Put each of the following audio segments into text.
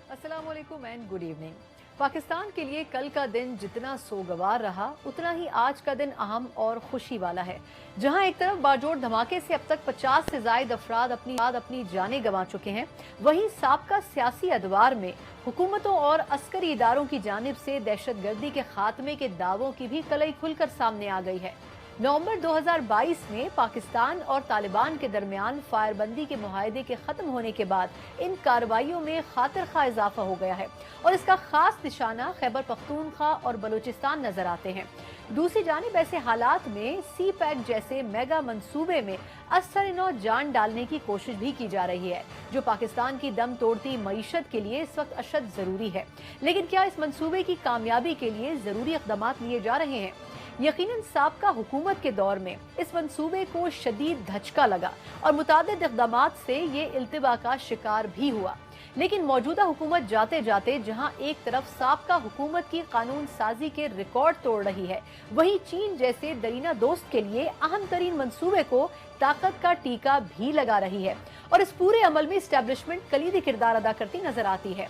अस्सलाम वालेकुम and good evening. Pakistan के लिए कल का दिन जितना सोगवार रहा उतना ही आज का दिन अहम और खुशी वाला है। जहां एक तरफ बाजोड़ धमाके से अब तक 50 से जायद अफराद अपनी जानें गंवा चुके हैं, वहीं साबका सियासी अदवार में हुकूमतों और अस्करी इदारों की जानिब से दहशतगर्दी के खात्मे के दावों की भी कलई खुलकर सामने आ गई है। नवंबर 2022 में पाकिस्तान और तालिबान के दरमियान फायरबंदी के मुआहदे के खत्म होने के बाद इन कार्रवाइयों में खातिर खा इजाफा हो गया है और इसका खास निशाना खैबर पख्तूनख्वा और बलूचिस्तान नजर आते हैं। दूसरी जानिब ऐसे हालात में सी पैक जैसे मेगा मंसूबे में असर जान डालने की कोशिश भी की जा रही है, जो पाकिस्तान की दम तोड़ती मईशत के लिए इस वक्त अशद जरूरी है। लेकिन क्या इस मंसूबे की कामयाबी के लिए जरूरी इक़दामात लिए जा रहे हैं? यकीनन साबका हुकूमत के दौर में इस मंसूबे को शदीद धचका लगा और मुतादिद इक़दामात से ये इल्तिबा का शिकार भी हुआ। लेकिन मौजूदा हुकूमत जाते जाते जहां एक तरफ साबका हुकूमत की कानून साजी के रिकॉर्ड तोड़ रही है, वहीं चीन जैसे दरीना दोस्त के लिए अहम तरीन मंसूबे को ताकत का टीका भी लगा रही है और इस पूरे अमल में इस्टेब्लिशमेंट कलीदी किरदार अदा करती नजर आती है।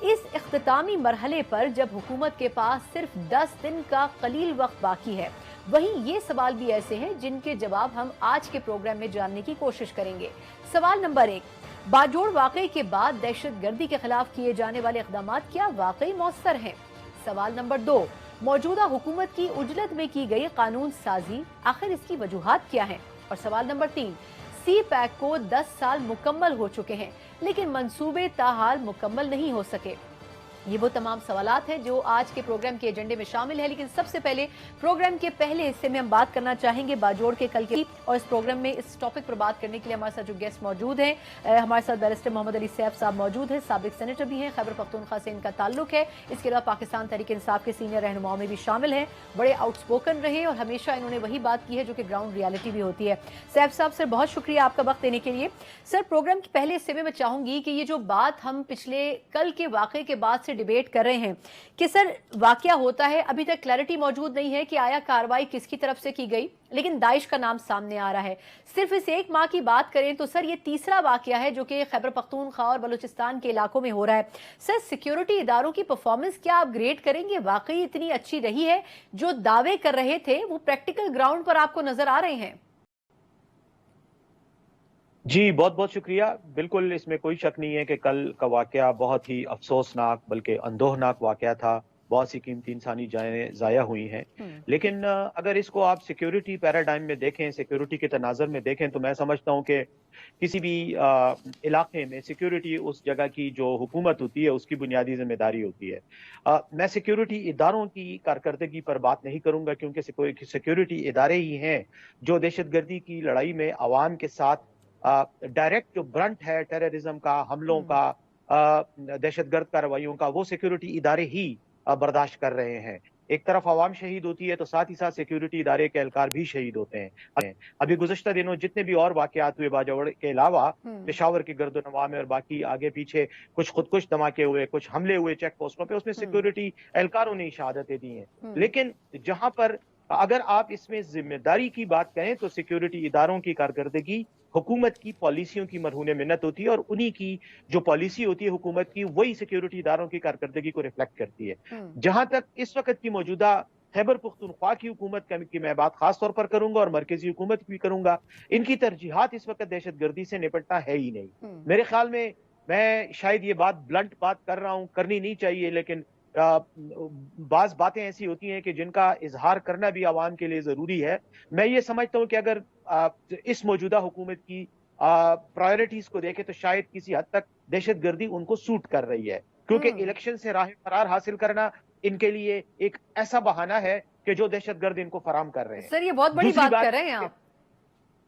इस इख्तितामी मरहले पर जब हुकूमत के पास सिर्फ 10 दिन का कलील वक्त बाकी है, वहीं ये सवाल भी ऐसे हैं जिनके जवाब हम आज के प्रोग्राम में जानने की कोशिश करेंगे। सवाल नंबर 1, बाजोड़ वाकये के बाद दहशतगर्दी के खिलाफ किए जाने वाले इक़दामात क्या वाकई मौसर हैं? सवाल नंबर 2, मौजूदा हुकूमत की उजलत में की गई कानून साजी, आखिर इसकी वजूहात क्या हैं? और सवाल नंबर 3, सी पैक को 10 साल मुकम्मल हो चुके हैं लेकिन मंसूबे ताहाल मुकम्मल नहीं हो सके। ये वो तमाम सवालात हैं जो आज के प्रोग्राम के एजेंडे में शामिल है। लेकिन सबसे पहले प्रोग्राम के पहले हिस्से में हम बात करना चाहेंगे बाजोड़ के कल की, और इस प्रोग्राम में इस टॉपिक पर बात करने के लिए हमारे साथ जो गेस्ट मौजूद हैं, हमारे साथ बैरिस्टर मोहम्मद अली सैफ साहब मौजूद हैं, साबिक सेनेटर भी हैं, खैबर पख्तूनख्वा से इनका ताल्लुक है। इसके अलावा पाकिस्तान तहरीक इंसाफ के सीनियर रहनुमाओं में भी शामिल हैं, बड़े आउटस्पोकन रहे और हमेशा इन्होंने वही बात की है जो कि ग्राउंड रियलिटी भी होती है। सैफ साहब सर, बहुत शुक्रिया आपका वक्त देने के लिए। सर, प्रोग्राम के पहले हिस्से में मैं चाहूंगी कि ये जो बात हम पिछले कल के वाकये के बाद से डिबेट कर रहे हैं कि सर वाकया होता है, अभी तक क्लैरिटी मौजूद नहीं है कि आया कार्रवाई किसकी तरफ से की गई, लेकिन दाइश का नाम सामने आ रहा है। सिर्फ इस एक माह की बात करें तो सर ये तीसरा वाकया है जो कि खैबर पख्तूनख्वा और बलूचिस्तान के इलाकों में हो रहा है। सर, सिक्योरिटी इदारों की परफॉर्मेंस क्या आप ग्रेड करेंगे? वाकई इतनी अच्छी रही है? जो दावे कर रहे थे वो प्रैक्टिकल ग्राउंड पर आपको नजर आ रहे हैं? जी, बहुत बहुत शुक्रिया। बिल्कुल इसमें कोई शक नहीं है कि कल का वाकया बहुत ही अफसोसनाक बल्कि अंदोहनाक वाकया था। बहुत सी कीमती इंसानी जानें ज़ाया हुई हैं। लेकिन अगर इसको आप सिक्योरिटी पैराडाइम में देखें, सिक्योरिटी के तनाज़ुर में देखें, तो मैं समझता हूँ कि किसी भी इलाके में सिक्योरिटी उस जगह की जो हुकूमत होती है उसकी बुनियादी जिम्मेदारी होती है। मैं सिक्योरिटी इदारों की कारकर्दगी पर बात नहीं करूँगा क्योंकि सिक्योरिटी इदारे ही हैं जो दहशतगर्दी की लड़ाई में अवाम के साथ डायरेक्ट जो ब्रंट है टेररिज्म का, हमलों का, दहशतगर्द कार्रवाइयों का, वो सिक्योरिटी इदारे ही बर्दाश्त कर रहे हैं। एक तरफ आवाम शहीद होती है तो साथ ही साथ सिक्योरिटी इदारे के एहलकार भी शहीद होते हैं। अभी गुज़श्ता दिनों जितने भी और वाकयात हुए बाजोड़ के अलावा, पेशावर के गर्दोनवा में और बाकी आगे पीछे कुछ खुदकुश धमाके हुए, कुछ हमले हुए चेक पोस्टों पे, उसमें सिक्योरिटी एहलकारों ने शहादतें दी हैं। लेकिन जहां पर अगर आप इसमें जिम्मेदारी की बात करें तो सिक्योरिटी इदारों की कारकर्दगी हुकूमत की पॉलिसियों की मरहून मिन्नत होती है और उन्हीं की जो पॉलिसी होती है हुकूमत की, वही सिक्योरिटी इदारों की कारकर्दगी को रिफ्लेक्ट करती है। जहां तक इस वक्त की मौजूदा खैबर पख्तूनख्वा की हुकूमत की मैं बात खास तौर पर करूंगा और मरकजी हुकूमत की भी करूंगा, इनकी तरजीहात इस वक्त दहशतगर्दी से निपटना है ही नहीं। मेरे ख्याल में, मैं शायद ये बात ब्लंट बात कर रहा हूं, करनी नहीं चाहिए, लेकिन बाज बातें ऐसी होती हैं कि जिनका इजहार करना भी आवाम के लिए जरूरी है। मैं ये समझता हूं कि अगर इस मौजूदा हुकूमत की प्रायोरिटीज को देखें तो शायद किसी हद तक दहशतगर्दी उनको सूट कर रही है, क्योंकि इलेक्शन से राह फरार हासिल करना इनके लिए एक ऐसा बहाना है कि जो दहशतगर्द इनको फराम कर रहे हैं। सर, ये बहुत बड़ी बात कर रहे हैं आप।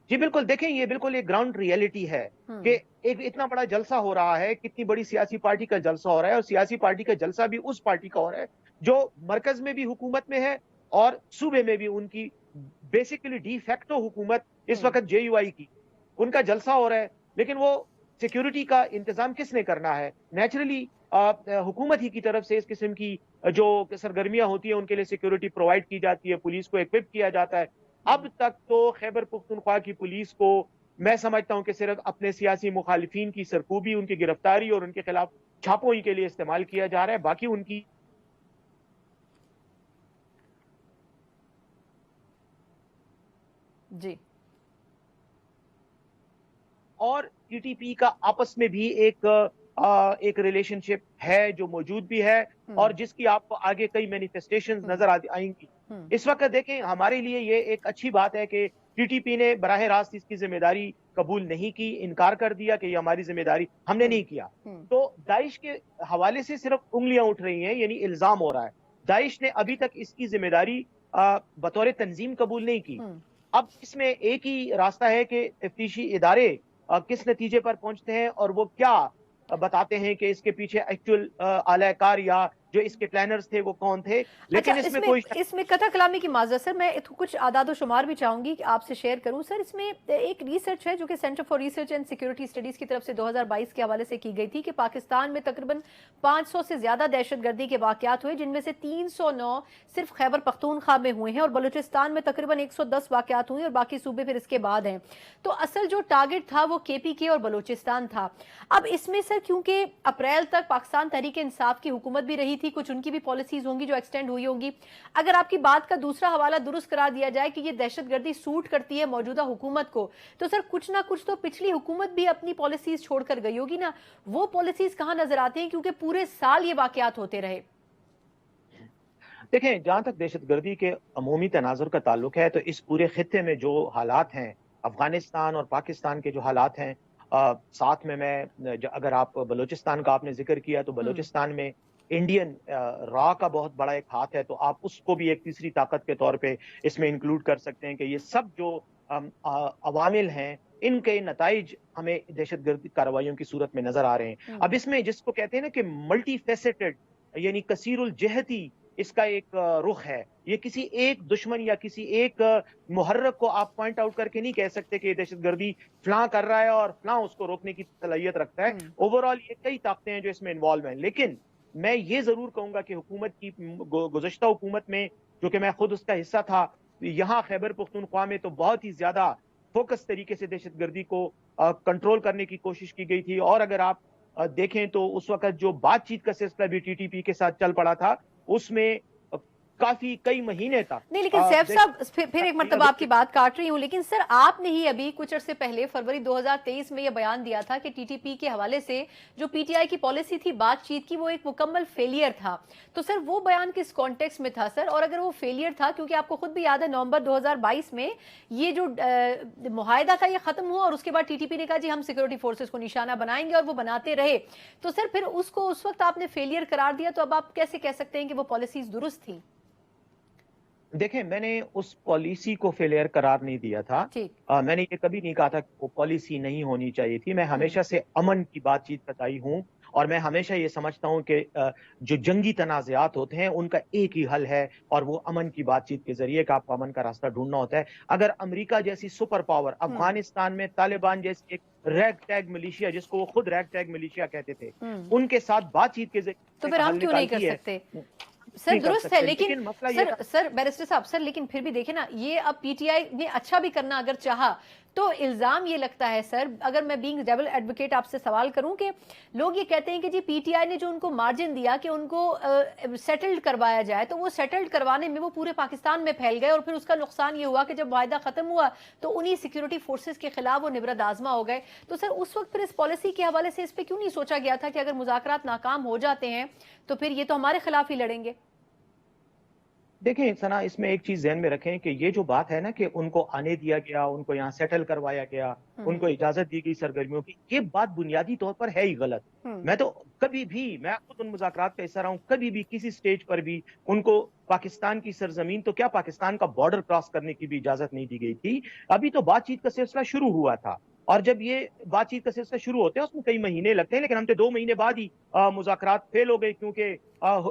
जी बिल्कुल, देखें ये बिल्कुल एक ग्राउंड रियलिटी है कि एक इतना बड़ा जलसा हो रहा है, कितनी बड़ी सियासी पार्टी का जलसा हो रहा है, और सियासी पार्टी का जलसा भी उस पार्टी का हो रहा है जो मरकज में भी हुकूमत में है और सूबे में भी उनकी बेसिकली डी फैक्टो हुकूमत इस वक्त जेयूआई की, उनका जलसा हो रहा है। लेकिन वो सिक्योरिटी का इंतजाम किसने करना है? नेचुरली हुकूमत ही की तरफ से इस किस्म की जो सरगर्मियां होती है उनके लिए सिक्योरिटी प्रोवाइड की जाती है, पुलिस को इक्विप किया जाता है। अब तक तो खैबर पख्तूनख्वा की पुलिस को मैं समझता हूं कि सिर्फ अपने सियासी मुखालिफिन की सरकूबी, उनकी गिरफ्तारी और उनके खिलाफ छापोई के लिए इस्तेमाल किया जा रहा है। बाकी उनकी जी और टीटीपी का आपस में भी एक रिलेशनशिप है जो मौजूद भी है और जिसकी आपको आगे कई मैनिफेस्टेशंस नजर आएंगी। इस वक्त देखें, हमारे लिए ये एक अच्छी बात है कि टीटीपी ने बराह रास्त इसकी जिम्मेदारी कबूल नहीं की, इनकार कर दिया कि ये हमारी जिम्मेदारी, हमने नहीं किया। तो दाइश के हवाले से सिर्फ उंगलियां उठ रही हैं, यानी इल्जाम हो रहा है। दाइश ने अभी तक इसकी जिम्मेदारी बतौर तंजीम कबूल नहीं की। अब इसमें एक ही रास्ता है कि तफ्तीशी इदारे किस नतीजे पर पहुंचते हैं और वो क्या बताते हैं कि इसके पीछे एक्चुअल आलाकार या जो इसके प्लानर्स थे वो कौन थे। लेकिन अच्छा, इसमें कथा कलामी की माजरत सर, मैं कुछ आदाद शुमार भी चाहूंगी कि आपसे शेयर करूं सर। इसमें एक रिसर्च है जो कि centre for research and security studies की तरफ से 2022 के हवाले से की गई थी कि पाकिस्तान में तकरीबन 500 से ज्यादा दहशतगर्दी के वाकयात हुए, जिनमें से 309 सिर्फ खैबर पख्तूनख्वा में हुए हैं और बलूचिस्तान में तकरीबन 110 वाकयात हुए और बाकी सूबे फिर इसके बाद हैं। तो असल जो टारगेट था वो KPK और बलूचिस्तान था। अब इसमें सर क्योंकि अप्रैल तक पाकिस्तान तहरीक इंसाफ की हुकूमत भी रही थी, कुछ उनकी भी पॉलिसीज होंगी जो एक्सटेंड हुई होंगी, अगर आपकी बात का दूसरा हवाला दुरुस्त करार दिया जाए कि ये दहशतगर्दी सूट करती है मौजूदा हुकूमत को, तो सर कुछ ना कुछ तो पिछली हुकूमत भी अपनी पॉलिसीज छोड़कर गई होगी ना। वो पॉलिसीज कहां नजर आती हैं, क्योंकि पूरे साल ये वाकयात होते रहे। देखें, जहां तक दहशतगर्दी के अमूमी तनाजुर का ताल्लुक है, तो इस पूरे खित्ते में जो हालात हैं, अफगानिस्तान और पाकिस्तान के जो हालात हैं, साथ में मैं अगर आप बलूचिस्तान का आपने जिक्र किया, तो बलूचिस्तान में इंडियन रॉ का बहुत बड़ा एक हाथ है, तो आप उसको भी एक तीसरी ताकत के तौर पे इसमें इंक्लूड कर सकते हैं कि ये सब जो अवामिल हैं, इनके नताइज हमें दहशतगर्दी कार्रवाइयों की सूरत में नजर आ रहे हैं। अब इसमें जिसको कहते हैं ना कि मल्टी फेसेटेड, यानी कसीरुल जहती इसका एक रुख है। ये किसी एक दुश्मन या किसी एक मुहर्रक को आप पॉइंट आउट करके नहीं कह सकते कि दहशतगर्दी फलां कर रहा है और फलां उसको रोकने की सलाहियत रखता है। ओवरऑल ये कई ताकतें हैं जो इसमें इन्वॉल्व हैं। लेकिन मैं ये जरूर कहूंगा कि हुकूमत की गुज़श्ता हुकूमत में, जो कि मैं खुद उसका हिस्सा था, यहाँ खैबर पख्तूनख्वा में तो बहुत ही ज्यादा फोकस तरीके से दहशतगर्दी को कंट्रोल करने की कोशिश की गई थी। और अगर आप देखें तो उस वक्त जो बातचीत का सिलसिला भी TTP के साथ चल पड़ा था, उसमें काफी कई महीने तक नहीं। लेकिन सैफ साहब, फिर एक मरतबा आपकी बात काट रही हूं, लेकिन सर आपने ही अभी कुछ अर्से पहले फरवरी 2023 में यह बयान दिया था कि TTP के हवाले से जो PTI की पॉलिसी थी बातचीत की, वो एक मुकम्मल फेलियर था। तो सर वो बयान किस कॉन्टेक्स्ट में था सर? और अगर वो फेलियर था, क्योंकि आपको खुद भी याद है नवंबर 2022 में ये जो मुआहिदा था ये खत्म हुआ और उसके बाद TTP ने कहा जी हम सिक्योरिटी फोर्सेस को निशाना बनाएंगे, और वो बनाते रहे। तो सर फिर उसको उस वक्त आपने फेलियर करार दिया, तो अब आप कैसे कह सकते हैं कि वो पॉलिसीज दुरुस्त थी? देखें, मैंने उस पॉलिसी को फेलियर करार नहीं दिया था। मैंने ये कभी नहीं कहा था कि वो पॉलिसी नहीं होनी चाहिए थी। मैं हमेशा से अमन की बातचीत बताई हूँ और मैं हमेशा ये समझता हूँ कि जो जंगी तनाज़ात होते हैं उनका एक ही हल है, और वो अमन की बातचीत के जरिए का आपको अमन का रास्ता ढूंढना होता है। अगर अमेरिका जैसी सुपर पावर अफगानिस्तान में तालिबान जैसी एक रैग टैग मिलिशिया, जिसको वो खुद रैग टैग मिलिशिया कहते थे, उनके साथ बातचीत के जरिए, तो फिर हम क्यों नहीं कर सकते? सर दुरुस्त है, लेकिन सर बैरिस्टर साहब, सर लेकिन फिर भी देखें ना, ये अब PTI ने अच्छा भी करना अगर चाहा तो इल्जाम ये लगता है सर, अगर मैं बीइंग डेविल एडवोकेट आपसे सवाल करूं, कि लोग ये कहते हैं कि जी PTI ने जो उनको मार्जिन दिया कि उनको सेटल्ड करवाया जाए, तो वो सेटल्ड करवाने में वो पूरे पाकिस्तान में फैल गए और फिर उसका नुकसान ये हुआ कि जब वायदा खत्म हुआ तो उन्हीं सिक्योरिटी फोर्सेस के खिलाफ वो निबरद आजमा हो गए। तो सर उस वक्त फिर इस पॉलिसी के हवाले से इस पर क्यों नहीं सोचा गया था कि अगर मुज़ाकरात नाकाम हो जाते हैं तो फिर ये तो हमारे खिलाफ ही लड़ेंगे? देखें सना, इसमें एक चीज ध्यान में रखें कि ये जो बात है ना कि उनको आने दिया गया, उनको यहाँ सेटल करवाया गया, उनको इजाजत दी गई सरगर्मियों की, ये बात बुनियादी तौर पर है ही गलत। मैं तो कभी भी, मैं खुद उन मुज़ाकरात का हिस्सा रहा हूं, कभी भी किसी स्टेज पर भी उनको पाकिस्तान की सरजमीन, तो क्या पाकिस्तान का बॉर्डर क्रॉस करने की भी इजाजत नहीं दी गई थी। अभी तो बातचीत का सिलसिला शुरू हुआ था, और जब ये बातचीत का सिलसिला शुरू होते हैं उसमें कई महीने लगते हैं, लेकिन हम तो 2 महीने बाद ही मुज़ाकरात फेल हो गए, क्योंकि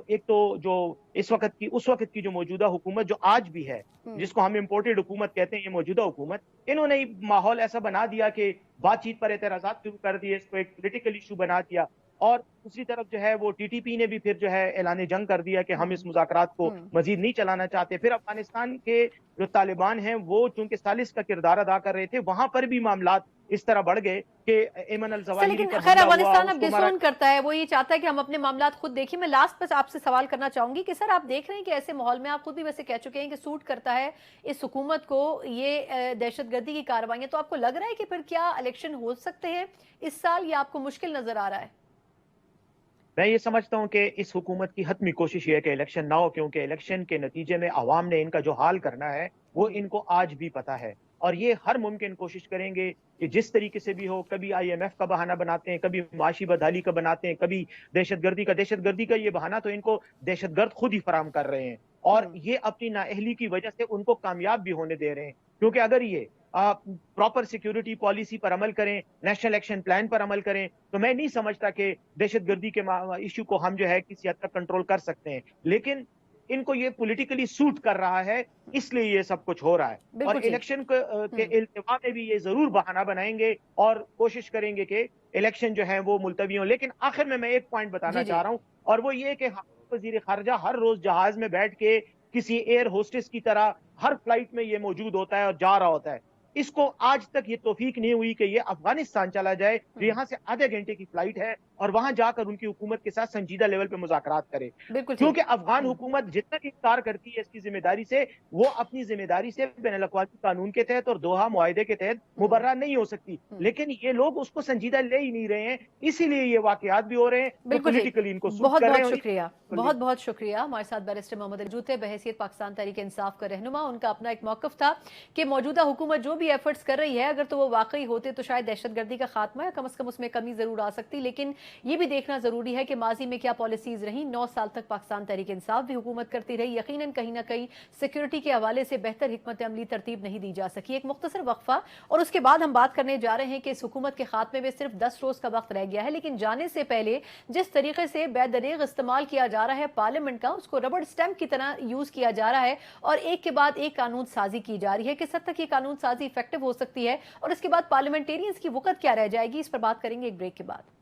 एक तो जो इस वक्त की, उस वक्त की जो मौजूदा हुकूमत जो आज भी है, जिसको हम इम्पोर्टेड हुकूमत कहते हैं, ये मौजूदा हुकूमत, इन्होंने ही माहौल ऐसा बना दिया कि बातचीत पर एतराज़ात शुरू कर दिए, इसको एक पोलिटिकल इशू बना दिया। और दूसरी तरफ जो है वो TTP ने भी फिर जो है ऐलान जंग कर दिया कि हम इस मुज़ाकरात को मजीद नहीं चलाना चाहते। फिर अफगानिस्तान के जो तालिबान हैं वो चूंकि सालिस का किरदार अदा कर रहे थे, वहां पर भी मामलात इस तरह बढ़ गए कि एमन अल ज़वाहिरी लेकिन पर खैर हमला हुआ, अफगानिस्तान अब उसको मारा। डिसोन करता है, वो ये चाहता है कि हम अपने मामलात खुद देखें। मैं लास्ट पर आपसे सवाल करना चाहूंगी कि सर आप देख रहे हैं कि ऐसे माहौल में, आप खुद भी वैसे कह चुके हैं कि सूट करता है इस हुकूमत को ये दहशतगर्दी की कार्रवाइयां, तो आपको लग रहा है कि फिर क्या इलेक्शन हो सकते हैं इस साल, या आपको मुश्किल नजर आ रहा है? मैं ये समझता हूं कि इस हुकूमत की हतमी कोशिश ये है कि इलेक्शन ना हो, क्योंकि इलेक्शन के नतीजे में आवाम ने इनका जो हाल करना है वो इनको आज भी पता है, और ये हर मुमकिन कोशिश करेंगे कि जिस तरीके से भी हो, कभी IMF का बहाना बनाते हैं, कभी माशी बदहाली का बनाते हैं, कभी दहशतगर्दी का ये बहाना तो इनको दहशतगर्द खुद ही फराम कर रहे हैं, और ये अपनी नाअहली की वजह से उनको कामयाब भी होने दे रहे हैं। क्योंकि अगर ये प्रॉपर सिक्योरिटी पॉलिसी पर अमल करें, नेशनल एक्शन प्लान पर अमल करें, तो मैं नहीं समझता कि दहशतगर्दी के इशू को हम जो है किसी हद तक कंट्रोल कर सकते हैं। लेकिन इनको ये पॉलिटिकली सूट कर रहा है, इसलिए ये सब कुछ हो रहा है, और इलेक्शन के इल्तिवा में भी ये जरूर बहाना बनाएंगे और कोशिश करेंगे कि इलेक्शन जो है वो मुलतवी हो। लेकिन आखिर में मैं एक पॉइंट बताना चाह रहा हूं, और वो ये कि वजीर खारजा हर रोज जहाज में बैठ के किसी एयर होस्टेस की तरह हर फ्लाइट में ये मौजूद होता है और जा रहा होता है। इसको आज तक ये तौफीक नहीं हुई कि ये अफगानिस्तान चला जाए, जो यहाँ से आधे घंटे की फ्लाइट है, और वहां जाकर उनकी हुकूमत के साथ संजीदा लेवल पे मुज़ाकरात करे। क्योंकि अफगान हुकूमत जितना इनकार करती है इसकी जिम्मेदारी से, वो अपनी जिम्मेदारी से बैनुल-अक़वामी कानून के तहत और दोहा मुआहिदे के तहत मुबर्रा नहीं हो सकती। लेकिन ये लोग उसको संजीदा ले ही नहीं रहे हैं, इसीलिए ये वाकयात भी हो रहे हैं, पॉलिटिकली इनको सूट कर रहे हैं। शुक्रिया, बहुत बहुत शुक्रिया। हमारे साथ बैरिस्टर मोहम्मद मौजूद थे, बहैसियत पाकिस्तान तहरीक इंसाफ का रहनुमा। उनका अपना एक मौक़िफ़ था कि मौजूदा हुकूमत जो भी एफर्ट्स कर रही है, अगर तो वो वाकई होते तो शायद दहशतगर्दी का खात्मा, या कम से कम उसमें कमी जरूर आ सकती। लेकिन ये भी देखना जरूरी है कि माजी में क्या पॉलिसीज रही। 9 साल तक पाकिस्तान तहरीक इंसाफ भी हुकूमत करती रही, यकीनन कहीं ना कहीं सिक्योरिटी के हवाले से बेहतर हिकमत अमली तरतीब नहीं दी जा सकी। एक मुख्तसर वक्फा, और उसके बाद हम बात करने जा रहे हैं कि इस हुकूमत के खात्मे में सिर्फ 10 रोज का वक्त रह गया है। लेकिन जाने से पहले जिस तरीके से बेदरीग इस्तेमाल किया जा रहा है पार्लियामेंट का, उसको रबड़ स्टैम्प की तरह यूज किया जा रहा है, और एक के बाद एक कानून साजी की जा रही है। किस हद तक ये कानून साजी इफेक्टिव हो सकती है, और इसके बाद पार्लियामेंटेरियंस की वक़्त क्या रह जाएगी, इस पर बात करेंगे एक ब्रेक के बाद।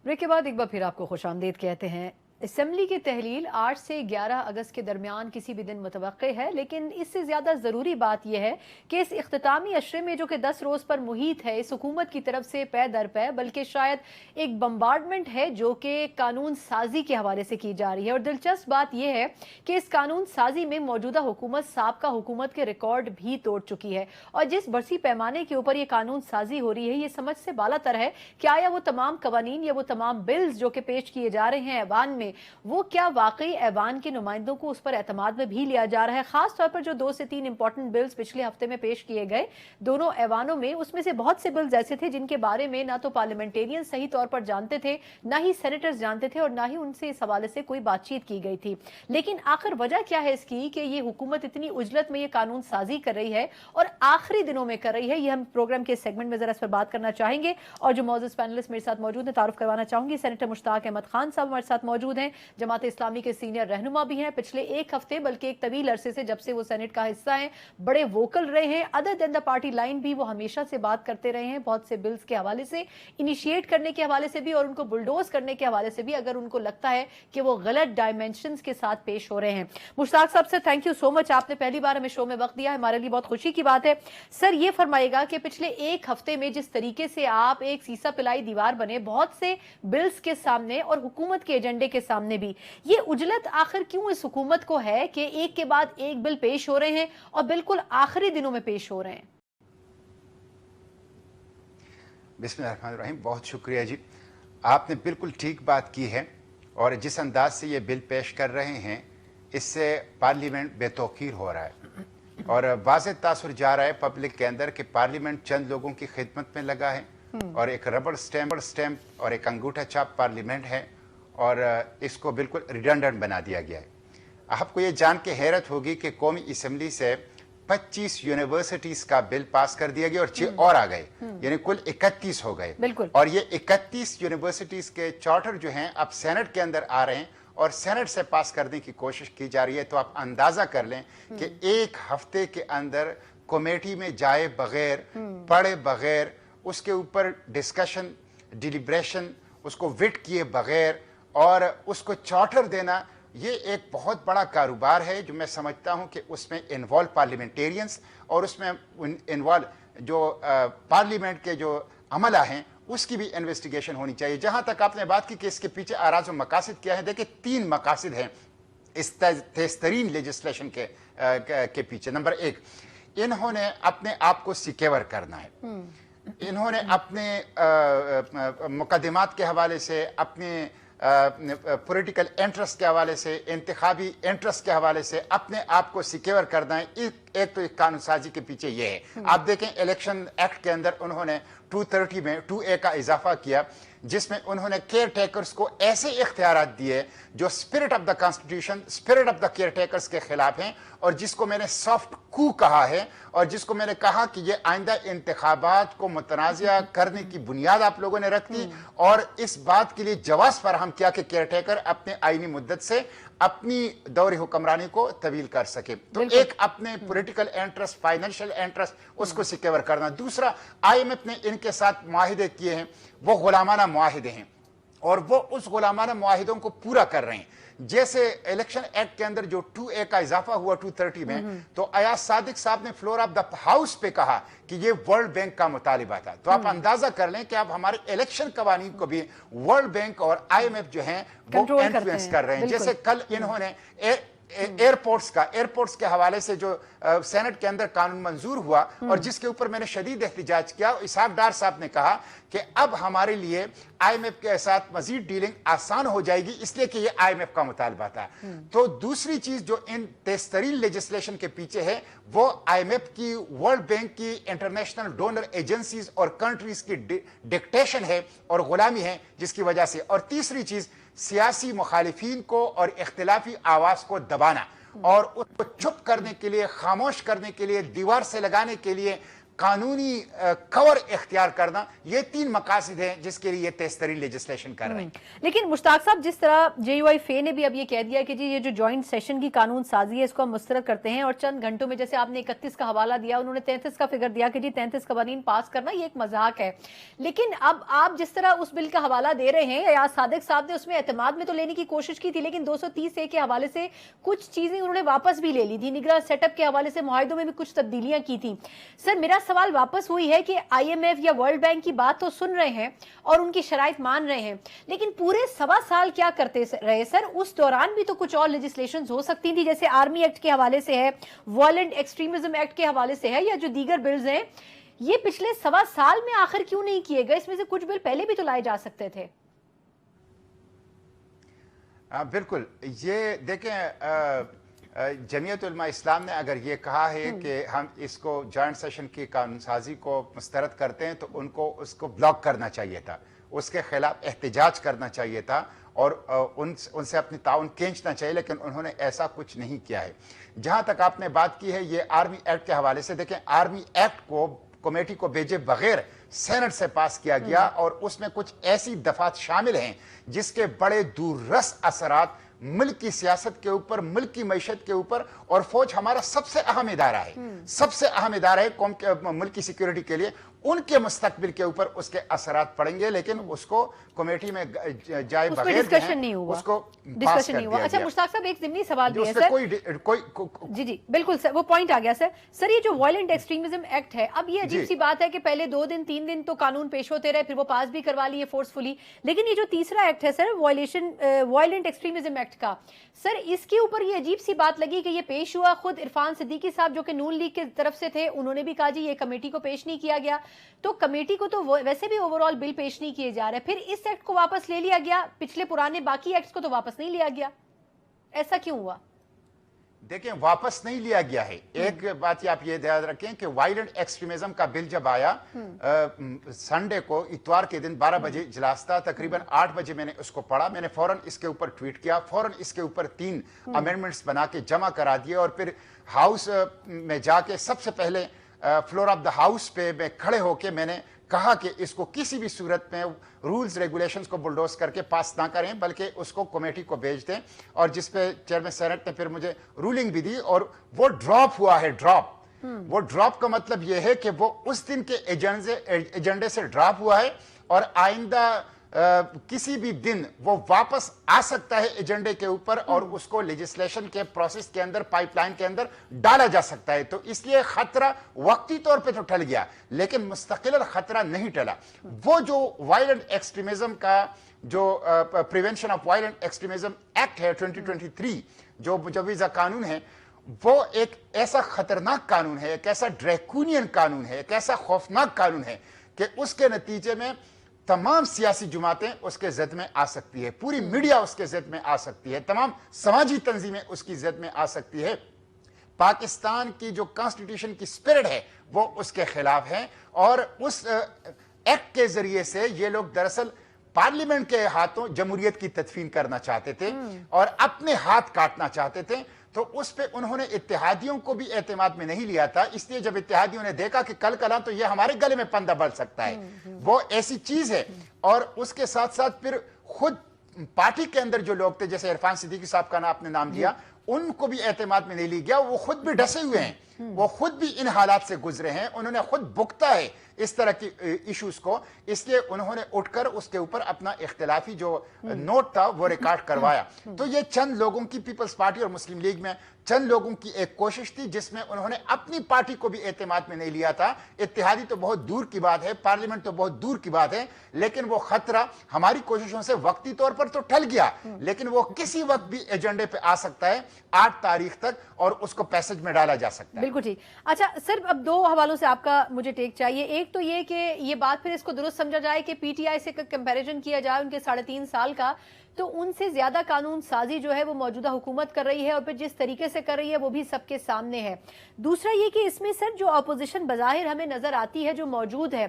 ब्रेक के बाद एक बार फिर आपको खुशामदीद कहते हैं। असेंबली की तहलील 8 से 11 अगस्त के दरमियान किसी भी दिन मुतवक्के है, लेकिन इससे ज़्यादा ज़रूरी बात यह है कि इस इख्तितामी अशरे में जो कि 10 रोज़ पर मुहित है इस हुकूमत की तरफ से पै दर पै, बल्कि शायद एक बम्बार्डमेंट है जो कि कानून साजी के हवाले से की जा रही है। और दिलचस्प बात यह है कि इस कानून साजी में मौजूदा हुकूमत साबका हुकूमत के रिकॉर्ड भी तोड़ चुकी है, और जिस बरसी पैमाने के ऊपर यह कानून साजी हो रही है, ये समझ से बालातर है कि आया वो तमाम कवानीन या वो तमाम बिल्स जो कि पेश किए जा रहे हैं ऐवान में, वो क्या वाकई ऐवान के नुमाइंदों को उस पर एतमाद में भी लिया जा रहा है। खास तौर पर जो 2 से 3 इंपॉर्टेंट बिल्स पिछले हफ्ते में पेश किए गए दोनों ऐवानों में, उसमें से बहुत से बिल्स ऐसे थे जिनके बारे में ना तो पार्लियामेंटेरियन सही तौर पर जानते थे, ना ही सेनेटर्स जानते थे, और ना ही उनसे इस हवाले से कोई बातचीत की गई थी। लेकिन आखिर वजह क्या है इसकी कि ये हुकूमत इतनी उजलत में ये कानून साजी कर रही है और आखिरी दिनों में कर रही है, ये हम प्रोग्राम के सेगमेंट में जरा इस पर बात करना चाहेंगे। और जो मौजूद पैनलिस्ट मेरे साथ मौजूद है, तारुफ करवाना चाहूंगी, सेनेटर मुश्ताक अहमद खान साहब हमारे साथ मौजूद हैं, जमात इस्लामी के सीनियर रहनुमा भी हैं, पिछले एक हफ्ते बल्कि एक तवील अरसे से जब से वो सेनेट का हिस्सा हैं बड़े वोकल रहे हैं, other than the party line भी वो हमेशा से बात करते रहे हैं, बहुत से बिल्स के हवाले से, इनिशिएट करने के हवाले से भी और उनको बुलडोज करने के हवाले से भी, अगर उनको लगता है कि वो गलत डायमेंशंस के साथ पेश हो रहे हैं। मुश्ताक साहब से थैंक यू सो मच, आपने पहली बार हमें शो में वक्त दिया है, हमारे लिए बहुत खुशी की बात है। सर ये फरमाइएगा कि पिछले एक हफ्ते में जिस तरीके से आप एक सीसा पिलाई दीवार बने बहुत से बिल्स के सामने और हुकूमत के एजेंडे के सामने भी, ये उजलत आखिर क्यों इस हुकूमत को है कि एक के बाद एक बिल पेश हो रहे हैं और बिल्कुल आखिरी दिनों में पेश हो रहे हैं? बिस्मिल्लाहिर्रहमानिर्रहीम, बहुत शुक्रिया जी, आपने बिल्कुल ठीक बात की है, और जिस अंदाज से ये बिल पेश कर रहे हैं इससे पार्लियामेंट बेतौकीर हो रहा है और वाज़ेह तासुर जा रहा है पब्लिक के अंदर कि पार्लियामेंट चंद लोगों की खिदमत में लगा है और एक रबड़ स्टैम्प और एक अंगूठा छाप पार्लियामेंट है, और इसको बिल्कुल रिडंडेंट बना दिया गया है। आपको ये जान के हैरत होगी कि कौमी असेंबली से 25 यूनिवर्सिटीज का बिल पास कर दिया गया और 6 और आ गए, यानी कुल 31 हो गए। और ये 31 यूनिवर्सिटीज के चार्टर जो हैं अब सेनेट के अंदर आ रहे हैं और सेनेट से पास करने की कोशिश की जा रही है। तो आप अंदाजा कर लें कि एक हफ्ते के अंदर कमेटी में जाए बगैर, पढ़े बगैर, उसके ऊपर डिस्कशन, डिलिब्रेशन, उसको विट किए बगैर और उसको चार्टर देना, ये एक बहुत बड़ा कारोबार है जो मैं समझता हूं कि उसमें इन्वॉल्व पार्लियामेंटेरियंस और उसमें इन्वॉल्व जो पार्लियामेंट के जो अमला हैं उसकी भी इन्वेस्टिगेशन होनी चाहिए। जहां तक आपने बात की कि इसके पीछे आराज और मकासद क्या है, देखिए 3 मकासद हैं इस तेज़तरीन लेजिस्लेशन के पीछे। नंबर 1, इन्होंने अपने आप को सिक्योर करना है। इन्होंने अपने मुकदमात के हवाले से, अपने पॉलिटिकल इंटरेस्ट के हवाले से, इंतखाबी इंटरेस्ट के हवाले से अपने आप को सिक्योर करना है। एक तो कानून साजी के पीछे ये है। आप देखें इलेक्शन एक्ट के अंदर उन्होंने 230 में 2A का इजाफा किया, जिसमें उन्होंने केयर टेकर्स को ऐसे इख्तियारात दिए जो spirit of the constitution, spirit of the care takers के खिलाफ हैं, और जिसको मैंने सॉफ्ट कू कहा है, और जिसको मैंने कहा कि ये आइंदा इंतखाबात को मुतनाज़ा करने की बुनियाद आप लोगों ने रख दी, और इस बात के लिए जवाज़ फराहम किया कि केयर टेकर अपने आईनी मुद्दत से अपनी दौरी हुक्मरानी को तवील कर सके। तो एक अपने पॉलिटिकल इंटरेस्ट, फाइनेंशियल इंटरेस्ट, उसको सिक्योर करना। दूसरा, IMF ने इनके साथ मुआहिदे किए हैं, वो गुलामाना मुआहिदे हैं, और वो उस गुलामाना मुआहिदों को पूरा कर रहे हैं। जैसे इलेक्शन एक्ट के अंदर जो 2A का इजाफा हुआ 230 में, तो अयाज सादिक साहब ने फ्लोर ऑफ द हाउस पे कहा कि ये वर्ल्ड बैंक का मुतालिबा था। तो आप अंदाजा कर लें कि आप हमारे इलेक्शन कवानीन को भी वर्ल्ड बैंक और IMF जो हैं वो इन्फ्लुएंस कर रहे हैं। जैसे कल इन्होंने एयरपोर्ट्स के हवाले से जो सेनेट के अंदर कानून मंजूर हुआ, और जिसके ऊपर मैंने शदीद एहतिजाज किया, इसहाक डार साहब ने कहा कि अब हमारे लिए IMF के साथ मजीद डीलिंग आसान हो जाएगी, इसलिए कि ये IMF का मुतालबा था। तो दूसरी चीज जो इन तेज़तरीन लेजिस्लेशन के पीछे है, वो IMF की, वर्ल्ड बैंक की, इंटरनेशनल डोनर एजेंसीज और कंट्रीज की डिक्टेशन है और गुलामी है, जिसकी वजह से। और तीसरी चीज, सियासी मुखालिफिन को और इख्तिलाफी आवाज को दबाना, और उसको चुप करने के लिए, खामोश करने के लिए, दीवार से लगाने के लिए कानूनी कवर इख्तियार करना, ये 3 मकासद हैं जिसके लिए तेज़तरीन लेजिस्लेशन कर रहे हैं। लेकिन मुश्ताक साहब, जिस तरह JUI फे ने भी अब ये कह दिया कि जी ये जो जॉइंट सेशन की कानून साजी है इसको हम मुस्तरद करते हैं, और चंद घंटों में, जैसे आपने 31 का हवाला दिया, उन्होंने 33 का फिगर दिया कि जी 33 कवानीन पास करना ये एक मजाक है। लेकिन अब आप जिस तरह उस बिल का हवाला दे रहे हैं, अयाज सादिक साहब ने उसमें एतमाद में तो लेने की कोशिश की थी, लेकिन 230A के हवाले से कुछ चीजें उन्होंने वापस भी ले ली थी। निगरान सेटअप के हवाले से मुआहिदों में भी कुछ तब्दीलियां की थी। सर, मेरा सवाल वापस हुई है कि IMF या वर्ल्ड बैंक की बात तो सुन रहे हैं और उनकी शराइत मान रहे हैं, लेकिन पूरे 1.25 साल क्या करते रहे सर? उस दौरान भी तो कुछ और लेजिस्लेशन हो सकती थी, जैसे आर्मी एक्ट के हवाले से है, वायलेंट एक्सट्रीमिज्म एक्ट के हवाले से है, या जो दीगर बिल्स हैं, ये पिछले 1.25 साल में आखिर क्यों नहीं किए गए? इसमें से कुछ बिल पहले भी तो लाए जा सकते थे। बिल्कुल, ये देखें, जमीयत उलमा इस्लाम ने अगर ये कहा है कि हम इसको जॉइंट सेशन की कानून साजी को मुस्तरद करते हैं, तो उनको उसको ब्लॉक करना चाहिए था, उसके खिलाफ एहतजाज करना चाहिए था, और उनसे अपनी ताउन खींचना चाहिए, लेकिन उन्होंने ऐसा कुछ नहीं किया है। जहां तक आपने बात की है ये आर्मी एक्ट के हवाले से, देखें आर्मी एक्ट को कमेटी को भेजे बगैर सेनेट से पास किया गया, और उसमें कुछ ऐसी दफात शामिल हैं जिसके बड़े दूररस असरात मुल्क की सियासत के ऊपर, मुल्क की मईशत के ऊपर, और फौज हमारा सबसे अहम इदारा है, सबसे अहम इदारा है कौम के, मुल्क की सिक्योरिटी के लिए, उनके मुस्तकबिल के ऊपर उसके असरात पड़ेंगे, लेकिन उसको कमेटी में जाए बगैर डिस्कशन नहीं हुआ, उसको डिस्कशन नहीं हुआ। अच्छा मुश्ताक साहब, एक ज़िमनी सवाल भी है सर। जी बिल्कुल सर, वो पॉइंट आ गया सर। सर, ये जो वायलेंट एक्सट्रीमिज्म एक्ट है, अब ये अजीब सी बात है कि पहले 2 दिन 3 दिन तो कानून पेश होते रहे, फिर वो पास भी करवा लिए फोर्सफुली, लेकिन ये जो तीसरा एक्ट है सर, वायलेंट एक्सट्रीमिज्म एक्ट का, सर इसके ऊपर ये अजीब सी बात लगी कि ये पेश हुआ, खुद इरफान सिद्दीकी साहब जो कि नून लीग की तरफ से थे, उन्होंने भी कहा जी ये कमेटी को पेश नहीं किया गया, तो कमेटी को तो वैसे भी ओवरऑल बिल पेश नहीं किए जा रहे, फिर इस एक्ट को वापस ले लिया गया, पिछले पुराने बाकी एक्ट्स को तो वापस नहीं लिया गया, ऐसा क्यों हुआ? देखें, वापस नहीं लिया गया है। एक बात आप ये याद रखें कि वायलेंट एक्सट्रीमिज्म का बिल जब आया संडे को, इतवार के दिन 12 बजे इजलास था, तकरीबन 8 बजे मैंने उसको पढ़ा, मैंने फौरन इसके ऊपर ट्वीट किया, फौरन इसके ऊपर 3 अमेंडमेंट्स बना के जमा करा दिए, और फिर हाउस में जाके सबसे पहले फ्लोर ऑफ द हाउस पे मैं खड़े होके मैंने कहा कि इसको किसी भी सूरत में रूल्स रेगुलेशंस को बुलडोज करके पास ना करें, बल्कि उसको कमेटी को भेज दें, और जिस पे चेयरमैन सेनेट ने फिर मुझे रूलिंग भी दी, और वो ड्रॉप हुआ है। वो ड्रॉप का मतलब ये है कि वो उस दिन के एजेंडे से ड्रॉप हुआ है, और आइंदा किसी भी दिन वो वापस आ सकता है एजेंडे के ऊपर और उसको लेजिस्लेशन के प्रोसेस के अंदर, पाइपलाइन के अंदर डाला जा सकता है। तो इसलिए खतरा वक्ती तौर पे तो टल गया, लेकिन मुस्तकिल खतरा नहीं टला। वो जो वायलेंट एक्सट्रीमिज्म का जो prevention of violent extremism act है 2023, जो मुजवजा कानून है, वो एक ऐसा खतरनाक कानून है, एक ऐसा ड्रैकोनियन कानून है, एक ऐसा खौफनाक कानून है कि उसके नतीजे में तमाम सियासी जमातें उसके ज़द में आ सकती है, पूरी मीडिया उसके ज़द में आ सकती है, तमाम समाजी तंजीमें उसकी ज़द में आ सकती है। पाकिस्तान की जो कॉन्स्टिट्यूशन की स्पिरिट है वो उसके खिलाफ है, और उस एक्ट के जरिए से ये लोग दरअसल पार्लियामेंट के हाथों जमहूरियत की तदफीन करना चाहते थे और अपने हाथ काटना चाहते थे। तो उस पे उन्होंने इत्तेहादियों को भी एतमाद में नहीं लिया था। इसलिए जब इत्तेहादियों ने देखा कि कल कला तो ये हमारे गले में पंदा बल सकता है, वो ऐसी चीज है। और उसके साथ साथ फिर खुद पार्टी के अंदर जो लोग थे, जैसे इरफान सिद्दीकी साहब का आपने नाम दिया, उनको भी एतमाद में नहीं लिया गया। वो खुद भी डसे हुए हैं, वो खुद भी इन हालात से गुजरे हैं, उन्होंने खुद भुगता है इस तरह की इश्यूज को। इसलिए उन्होंने उठकर उसके ऊपर अपना इख्तिलाफी जो नोट था वो रिकॉर्ड करवाया। तो ये चंद लोगों की, पीपल्स पार्टी और मुस्लिम लीग में चंद लोगों की एक कोशिश थी जिसमें उन्होंने अपनी पार्टी को भी एतमाद में नहीं लिया था। इत्तेहादी तो बहुत दूर की बात है, पार्लियामेंट तो बहुत दूर की बात है, लेकिन वो खतरा हमारी कोशिशों से वक्ती तौर पर तो टल गया, लेकिन वो किसी वक्त भी एजेंडे पे आ सकता है 8 तारीख तक, और उसको पैसेज में डाला जा सकता है। बिल्कुल ठीक। अच्छा सर, अब 2 हवालों से आपका मुझे टेक चाहिए। एक तो ये कि ये बात फिर इसको दुरुस्त समझा जाए कि पीटीआई से कंपैरिजन किया जाए उनके 3.5 साल का, तो उनसे ज्यादा कानून साजी जो है वो मौजूदा हुकूमत कर रही है, और फिर जिस तरीके से कर रही है वो भी सबके सामने है। दूसरा ये कि इसमें सर जो अपोजिशन बज़ाहिर हमें नजर आती है, जो मौजूद है,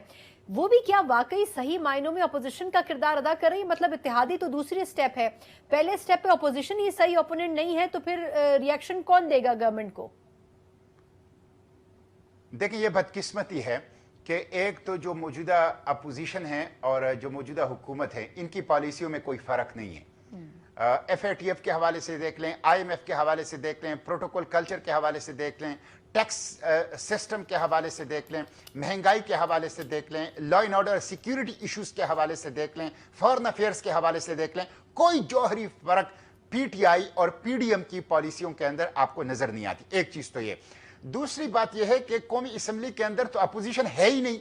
वो भी क्या वाकई सही मायनों में अपोजिशन का किरदार अदा कर रही है? मतलब इत्तेहादी तो दूसरी स्टेप है, पहले स्टेप पे अपोजिशन ही सही ओपोनेंट नहीं है, तो फिर रिएक्शन कौन देगा गवर्नमेंट को? देखिए, ये बदकिस्मती है कि एक तो जो मौजूदा अपोजिशन है और जो मौजूदा हुकूमत है, इनकी पॉलिसियों में कोई फर्क नहीं है। FATF के हवाले से देख लें, IMF के हवाले से देख लें, प्रोटोकॉल कल्चर के हवाले से देख लें, टैक्स सिस्टम के हवाले से देख लें, महंगाई के हवाले से देख लें, law and order security issues के हवाले से देख लें, फॉरेन अफेयर्स के हवाले से देख लें, कोई जौहरी फर्क PTI और PDM की पॉलिसियों के अंदर आपको नजर नहीं आती। एक चीज तो ये। दूसरी बात यह है कि कौमी असेंबली के अंदर तो अपोजिशन है ही नहीं।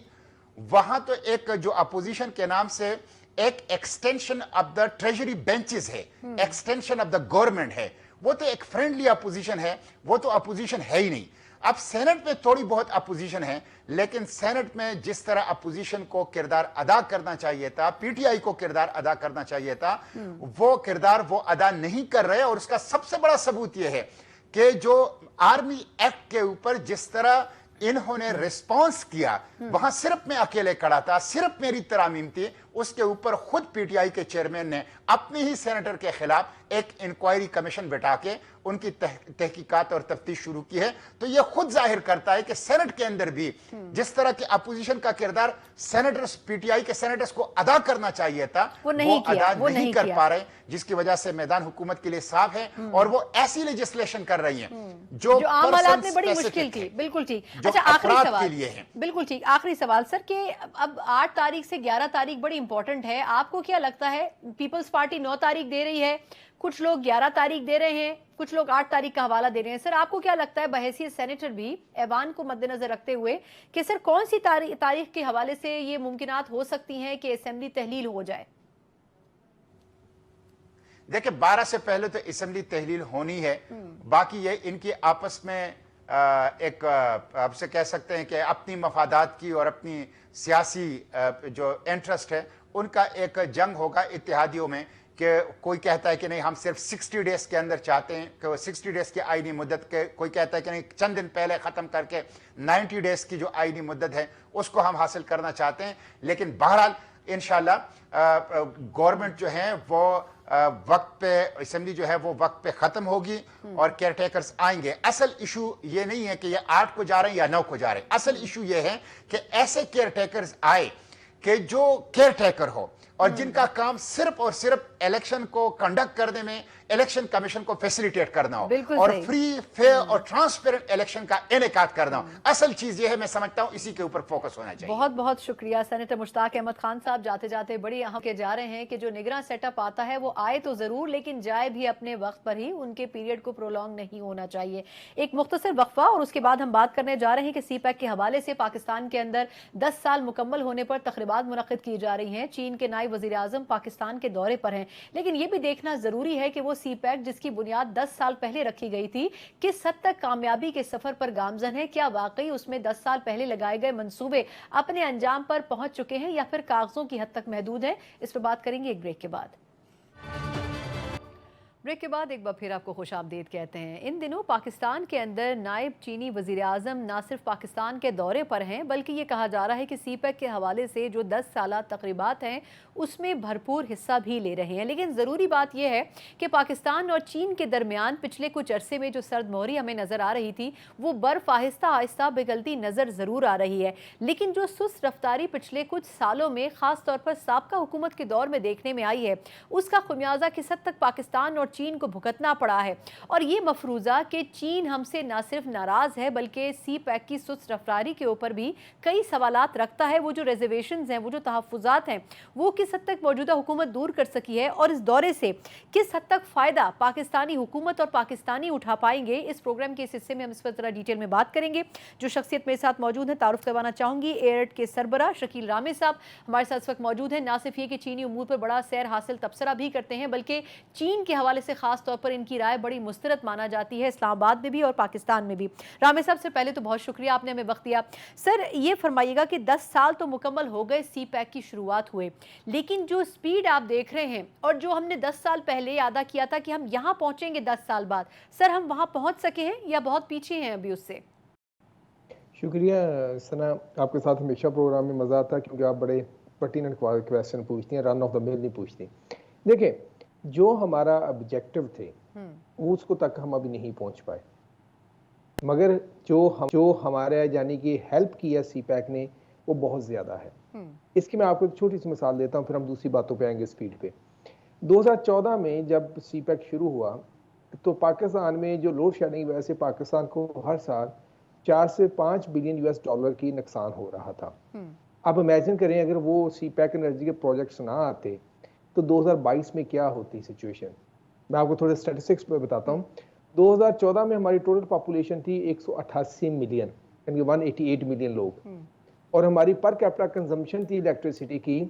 वहां तो एक जो अपोजिशन के नाम से एक extension of the treasury benches है, एक्सटेंशन ऑफ द गवर्नमेंट है, वो तो एक फ्रेंडली अपोजिशन है, वो तो अपोजिशन है ही नहीं। अब सेनेट में थोड़ी बहुत अपोजिशन है, लेकिन सेनेट में जिस तरह अपोजिशन को किरदार अदा करना चाहिए था, PTI को किरदार अदा करना चाहिए था, वो किरदार वो अदा नहीं कर रहे। और उसका सबसे बड़ा सबूत यह है कि जो आर्मी एक्ट के ऊपर जिस तरह इन्होंने रिस्पांस किया, वहां सिर्फ मैं अकेले खड़ा था, सिर्फ मेरी तरामीम थी, उसके ऊपर खुद PTI के चेयरमैन ने अपने ही सेनेटर के खिलाफ एक इंक्वायरी कमीशन बैठा के उनकी तहकीकात और तफ्तीश शुरू की है। तो यह खुद जाहिर करता है कि सेनेट के अंदर भी जिस तरह के अपोजिशन का किरदार सेनेटर्स, PTI के सेनेटर्स को अदा करना चाहिए था, वो अदा नहीं कर पा रहे, जिसकी वजह से मैदान हुकूमत के लिए साफ है। और वो ऐसी लेजिस्लेशन कर रही है जो आम हालात में बड़ी मुश्किल थी। बिल्कुल ठीक। अच्छा, आखिरी सवाल के लिए है। बिल्कुल ठीक, आखिरी सवाल सर कि अब 8 तारीख से 11 तारीख बड़ी इंपॉर्टेंट है। आपको क्या लगता है, पीपल्स पार्टी 9 तारीख दे रही है, कुछ लोग 11 तारीख दे रहे हैं, कुछ लोग 8 तारीख का हवाला दे रहे हैं। सर आपको क्या लगता है बहैसियत सेनेटर भी ऐवान को मद्देनजर रखते हुए कि सर कौन सी तारीख के हवाले से ये मुमकिनात हो सकती हैं कि असेंबली तहलील हो जाए? देखिए, 12 से पहले तो असेंबली तहलील होनी है। बाकी ये इनकी आपस में एक आपसे कह सकते हैं कि अपनी मफादात की और अपनी सियासी जो इंटरेस्ट है उनका एक जंग होगा इत्तेहादियों में, कि कोई कहता है कि नहीं हम सिर्फ 60 डेज के अंदर चाहते हैं, कि 60 डेज की आईनी मुद्दत के, कोई कहता है कि नहीं चंद दिन पहले ख़त्म करके 90 डेज की जो आईनी मुद्दत है उसको हम हासिल करना चाहते हैं। लेकिन बहरहाल इंशाल्लाह गवर्नमेंट जो है वो वक्त पे, असेंबली जो है वो वक्त पे ख़त्म होगी और केयर टेकर्स आएंगे। असल इशू ये नहीं है कि ये 8 को जा रहे हैं या 9 को जा रहे हैं। असल इशू ये है कि ऐसे केयर टेकर्स आए कि जो केयर टेकर हो, اور جن کا کام صرف اور صرف الیکشن کو کنڈکٹ کرنے میں الیکشن کمیشن کو فیسیلیٹیٹ کرنا ہو اور فری فیئر اور ٹرانسپیرنٹ الیکشن کا انعقاد کرنا ہو. اصل چیز یہ ہے، میں سمجھتا ہوں اسی کے اوپر فوکس ہونا چاہیے. بہت بہت شکریہ سینیٹر مشتاق احمد خان صاحب. جاتے جاتے بڑی اہم کے جا رہے ہیں کہ جو نگراں سیٹ اپ آتا ہے وہ آئے تو ضرور لیکن جائے بھی اپنے وقت پر ہی، ان کے پیریڈ کو پرولونگ نہیں ہونا چاہیے. ایک مختصر وقفہ اور اس کے بعد ہم بات کرنے جا رہے ہیں کہ سی پیک کے حوالے سے پاکستان کے اندر 10 سال مکمل ہونے پر تقریبات منعقد کی جا رہی ہیں. چین کے نائب وزیر اعظم پاکستان کے دورے پر ہیں، لیکن یہ بھی دیکھنا ضروری ہے کہ وہ سی پیک جس کی بنیاد 10 سال پہلے رکھی گئی تھی کس حد تک کامیابی کے سفر پر گامزن ہے. کیا واقعی اس میں 10 سال پہلے لگائے گئے منصوبے اپنے انجام پر پہنچ چکے ہیں یا پھر کاغذوں کی حد تک محدود ہیں؟ اس پر بات کریں گے ایک بریک کے بعد. بریک کے بعد ایک بار پھر آپ کو خوش آمدید کہتے ہیں. ان دنوں پاکستان کے اندر نائب چینی وزیر اعظم نہ صرف پاکستان کے دورے پر ہیں بلکہ یہ کہا جا رہا ہے کہ سی پیک کے حوالے سے جو 10 سالہ تقریبات ہیں اس میں بھرپور حصہ بھی لے رہے ہیں. لیکن ضروری بات یہ ہے کہ پاکستان اور چین کے درمیان پچھلے کچھ عرصے میں جو سرد مہری ہمیں نظر آ رہی تھی وہ برف آہستہ آہستہ پگھلتی نظر ضرور آ رہی ہے. لیکن جو سست رفتاری پچھلے کچھ سالوں میں خاص طور پر سابقہ حکومت کے دور میں دیکھنے میں آئی ہے اس کا خمیازہ کس حد تک پاکستان اور چین کو بھگتنا پڑا ہے. اور یہ مفروضہ کہ چین ہم سے نہ صرف ناراض ہے بلکہ سی پیک کی سست رفتاری کے اوپر بھی کئی سوالات رکھتا ہے. وہ جو ریزرویشنز ہیں، وہ جو تحفظات ہیں، وہ کس حد تک موجودہ حکومت دور کر سکی ہے اور اس دورے سے کس حد تک فائدہ پاکستانی حکومت اور پاکستانی اٹھا پائیں گے. اس پروگرام کے اس حصے میں ہم اس پر ذرا ڈیٹیل میں بات کریں گے. جو شخصیت میرے ساتھ موجود ہیں تعارف کروانا چاہوں گی. ایئرٹ کے سربراہ شکیل رامے صاحب ہمارے ساتھ اس وقت موجود ہیں. نہ صرف یہ کہ چینی امور پر بڑا سیر حاصل تبصرہ بھی کرتے ہیں بلکہ چین کے حوالے سے خاص طور پر ان کی رائے بڑی مسترد مانا جاتی ہے اسلام آباد میں بھی اور پاکستان میں بھی. رامے صاحب سے پہلے تو بہت شکریہ آپ نے ہمیں وقت دیا. سر یہ فرمائیے گا کہ 10 سال تو مکمل ہو گئے سی پیک کی شروعات ہوئے لیکن جو سپیڈ آپ دیکھ رہے ہیں اور جو ہم نے 10 سال پہلے اعادہ کیا تھا کہ ہم یہاں پہنچیں گے 10 سال بعد، سر ہم وہاں پہنچ سکے ہیں یا بہت پیچھے ہیں ابھی اس سے؟ شکریہ ثنا، آپ کے ساتھ ہمیشہ پروگرام میں مزہ آتا ہے کیونکہ آپ بڑے پرٹیننٹ کویسچن پوچھتی ہیں، رن آف دا میل نہیں پوچھتی. دیکھیں جو ہمارا آبجیکٹو تھے اس کو تک ہم ابھی نہیں پہنچ پائے، مگر جو ہمارے یعنی کہ ہیلپ کیا سی پیک نے وہ بہت زیادہ ہے. اس کی میں آپ کو ایک چھوٹی سی مثال دیتا ہوں پھر ہم دوسری باتوں پہ آئیں گے سپیڈ پہ. 2014 میں جب سی پیک شروع ہوا تو پاکستان میں جو لوڈ شیڈنگ کی وجہ سے پاکستان کو ہر سال 4 سے 5 بلین US ڈالر کی نقصان ہو رہا تھا. اب امیجن کریں اگر وہ سی پیک انرجی کے پروجیکٹس نہ آتے تو 2022 میں کیا ہوتی سچویشن. میں آپ کو تھوڑے اسٹیٹسٹکس پہ بتاتا ہوں. 2014 میں ہماری ٹوٹل پاپولیشن تھی 188 ملین یعنی 188 ملین لوگ اور ہماری پر کیپٹا کنزمپشن تھی الیکٹریسٹی کی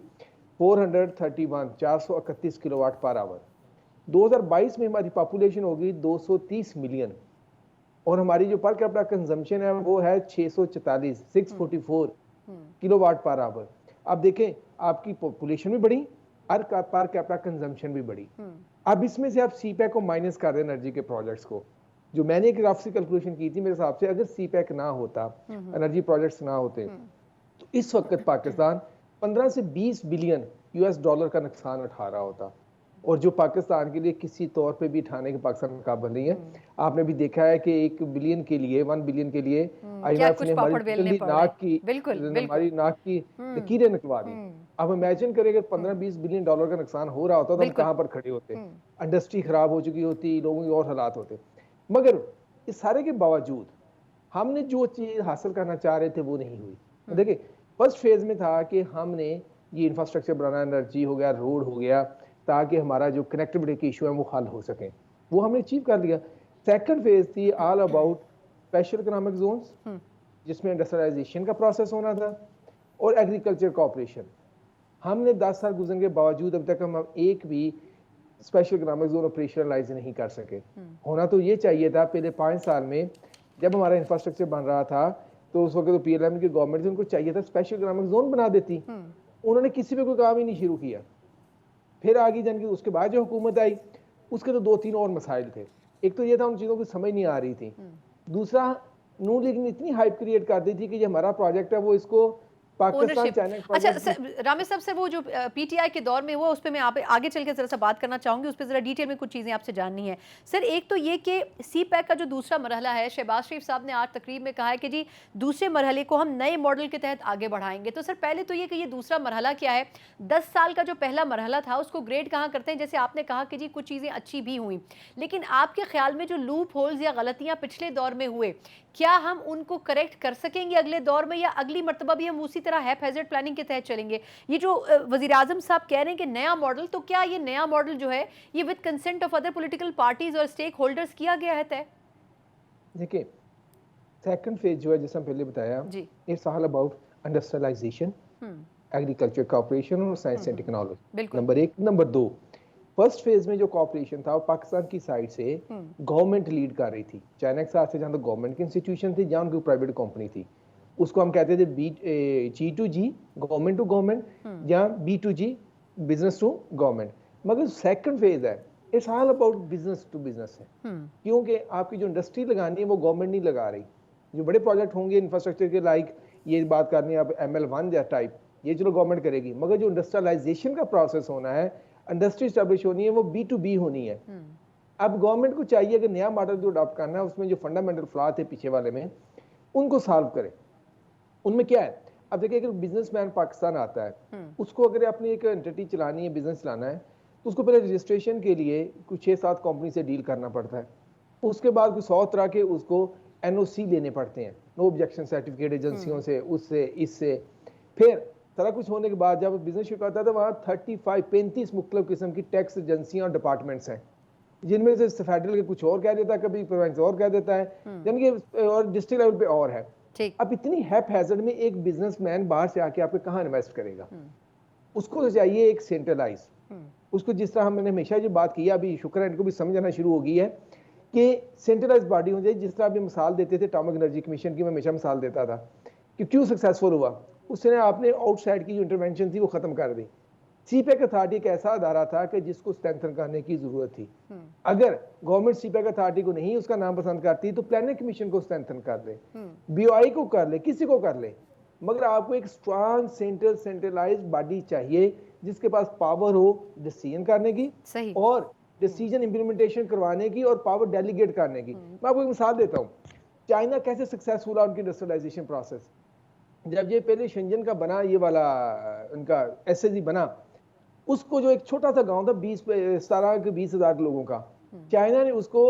431 کلو واٹ پر آور. 2022 میں ہماری پاپولیشن ہوگی 230 ملین اور ہماری جو پر کیپٹا کنزمپشن ہے وہ ہے 644 کلو واٹ پر آور. اب دیکھیں آپ کی پاپولیشن بھی بڑھی اور پر کیپٹا کنزمپشن بھی بڑھی. اب اس میں سے آپ سی پیک کو مائنس کر رہے ہیں انرجی کے پروجیکٹس کو. جو میں نے ایک رف سی کیلکولیشن کی تھی میرے حساب سے اگر سی پیک نہ ہوتا انرجی پروجیکٹس نہ ہوتے تو اس وقت پاکستان 15 سے 20 بلین US ڈالر کا نقصان اٹھا رہا ہوتا اور جو پاکستان کے لیے کسی طور پہ بھی اٹھانے کے پاکستان قابل نہیں ہے. آپ نے بھی دیکھا ہے کہ 1 بلین کے لیے IMF نے ہماری ناک کی لکیریں نکلوا دی. اب امیجن کریں اگر 15-20 بلین ڈالر کا نقصان ہو رہا ہوتا تو ہم کہاں پر کھڑے ہوتے. انڈسٹری خراب ہو چکی ہوتی، لوگوں کے اور حالات ہوتے. مگر اس سارے کے باوجود ہم نے جو چیز حاصل کرنا چاہ رہے تھے وہ نہیں ہوئی. دیکھیں فرسٹ فیز میں تھا کہ ہم نے یہ انفراسٹرکچر بنانا، انرجی ہو گیا، روڈ ہو گیا، تاکہ ہمارا جو کنیکٹیوٹی کی ایشو ہے وہ حل ہو سکیں. وہ ہم نے اچیو کر لیا. سیکنڈ فیز تھی all about special economic zones جس میں انڈسٹریلائزیشن کا پروسیس ہونا تھا اور ایگریکلچر کوآپریشن. ہم نے 10 سال گزرنے کے باوجود اب تک ہم ایک بھی اسپیشل اکنامک زون آپریشنلائز نہیں کر سکے. ہونا تو یہ چاہیے تھا. پہلے 5 سال میں جب ہمارا انفراسٹرکچر بن رہا تھا تو اس وقت PLM کی گورنمنٹ سے ان کو چاہیے تھا اسپیشل اکنامک زون بنا دیتی. انہوں نے کسی پہ کوئی کام ہی نہیں شروع کیا. پھر آگے جان کے اس کے بعد جو حکومت آئی اس کے تو 2-3 اور مسائل تھے. ایک تو یہ تھا ان چیزوں کو سمجھ نہیں آ رہی تھی. دوسرا نون لیگ نے اتنی ہائپ کریٹ کر دی تھی کہ یہ ہمارا پروجیکٹ ہے وہ اس کو पाकिस्तान चाइना अच्छा रामेश साहब, सर वो जो पीटीआई के दौर में हुआ उस पर मैं आगे चल के जरा सा बात करना चाहूंगी, उस पर जरा डिटेल में कुछ चीजें आपसे जाननी है सर। एक तो ये कि सी पैक का जो दूसरा मरहला है, शहबाज शरीफ साहब ने आज तकरीब में कहा है कि जी दूसरे मरहले को हम नए मॉडल के तहत आगे बढ़ाएंगे। तो सर पहले तो ये कि ये दूसरा मरहला क्या है, 10 साल का जो पहला मरहला था उसको ग्रेड कहाँ करते हैं? जैसे आपने कहा कि जी कुछ चीज़ें अच्छी भी हुई, लेकिन आपके ख्याल में जो लूप होल्स या गलतियाँ पिछले दौर में हुए, क्या हम उनको करेक्ट कर सकेंगे अगले दौर में, या अगली मर्तबा भी हम उसी तरह हैफ-हैज़र्ड प्लानिंग के तहत चलेंगे? ये जो वज़ीर आज़म साहब कह रहे हैं कि नया मॉडल, तो क्या ये नया मॉडल जो है ये with consent of other political parties और स्टेक होल्डर्स किया गया है तय? देखिए, सेकंड फेज जो है जैसे हम पहले बताया, it's all about industrialization, agriculture corporation और science and technology, number 1। Number 2, first phase में जो कॉर्पोरेशन था वो पाकिस्तान की साइड से गवर्नमेंट लीड कर रही थी। चाइना के साथ से जहाँ तो गवर्नमेंट की इंस्टीट्यूशन थी, जहाँ उनकी प्राइवेट कंपनी थी, उसको हम कहते थे G2G, गवर्नमेंट टू गवर्नमेंट, जहाँ B2G, बिजनेस टू गवर्नमेंट। मगर सेकंड फेज है, it's all about business to business है, क्योंकि आपकी जो इंडस्ट्री लगानी है वो गवर्नमेंट नहीं लगा रही। जो बड़े प्रोजेक्ट होंगे इंफ्रास्ट्रक्चर के, लाइक ये बात करनी है आप ML1 या टाइप, ये चलो गवर्नमेंट करेगी, मगर जो इंडस्ट्रियलाइजेशन का प्रोसेस होना है, इंडस्ट्री स्टैब्लिश होनी है, वो B2B होनी है। अब गवर्नमेंट को चाहिए कि नया मॉडल जो अडॉप्ट करना है उसमें जो फंडामेंटल फ्लॉ थे पीछे वाले में, उनको सॉल्व करे। उनमें क्या है, अब देखिए अगर बिजनेसमैन पाकिस्तान आता है, उसको अगर अपनी एक एंटिटी चलानी है, बिजनेस चलाना है, तो उसको पहले रजिस्ट्रेशन के लिए कुछ 6-7 कंपनी से डील करना पड़ता है। उसके बाद कुछ 100 तरह के उसको NOC लेने पड़ते हैं, नो ऑब्जेक्शन सर्टिफिकेट, एजेंसियों से, उससे, इससे। फिर सारा कुछ होने के बाद जब बिजनेस शुरू करता है तो वहाँ 35 मुख्तलिफ किस्म की टैक्स एजेंसियाँ और डिपार्टमेंट्स हैं, जिनमें से फेडरल के कुछ और कह देता है, कभी प्रोविंस और कह देता है, यानी कि और डिस्ट्रिक्ट लेवल पे और है। अब इतनी हैप-हैज़र्ड में एक बिजनेसमैन बाहर से आके आपके कहाँ इन्वेस्ट करेगा? उसको तो चाहिए एक सेंट्रलाइज, उसको जिस तरह हमने हमेशा जो बात की, अभी शुक्र है इनको भी समझ आना शुरू हो गई है कि सेंट्रलाइज बॉडी हो जाए। जिस तरह अभी मिसाल देते थे एटॉमिक एनर्जी कमीशन की, मैं हमेशा मिसाल देता था कि क्यों सक्सेसफुल हुआ, उसने आपने आउटसाइड की जो इंटरवेंशन थी वो खत्म कर दी। सीपैक अथॉरिटी एक ऐसा अदारा था कि जिसको स्ट्रेंथन करने की जरूरत थी। अगर गवर्नमेंट सीपैक अथॉरिटी को नहीं उसका नाम पसंद करती तो प्लानिंग कमीशन को स्ट्रेंथन कर ले, BOI को कर ले, किसी को कर ले, मगर आपको एक स्ट्रॉन्ग सेंट्रलाइज्ड बॉडी चाहिए जिसके पास पावर हो डिसीजन करने की और डिसीजन इंप्लीमेंटेशन करवाने की और पावर डेलीगेट करने की। मैं आपको एक मिसाल देता हूँ, चाइना कैसे सक्सेसफुल है उनकी इंडस्ट्रियलाइजेशन प्रोसेस। जब ये पहले शेंजन का बना, ये वाला उनका SAG बना, उसको जो एक छोटा सा गांव था 17-20 लोगों का, चाइना ने उसको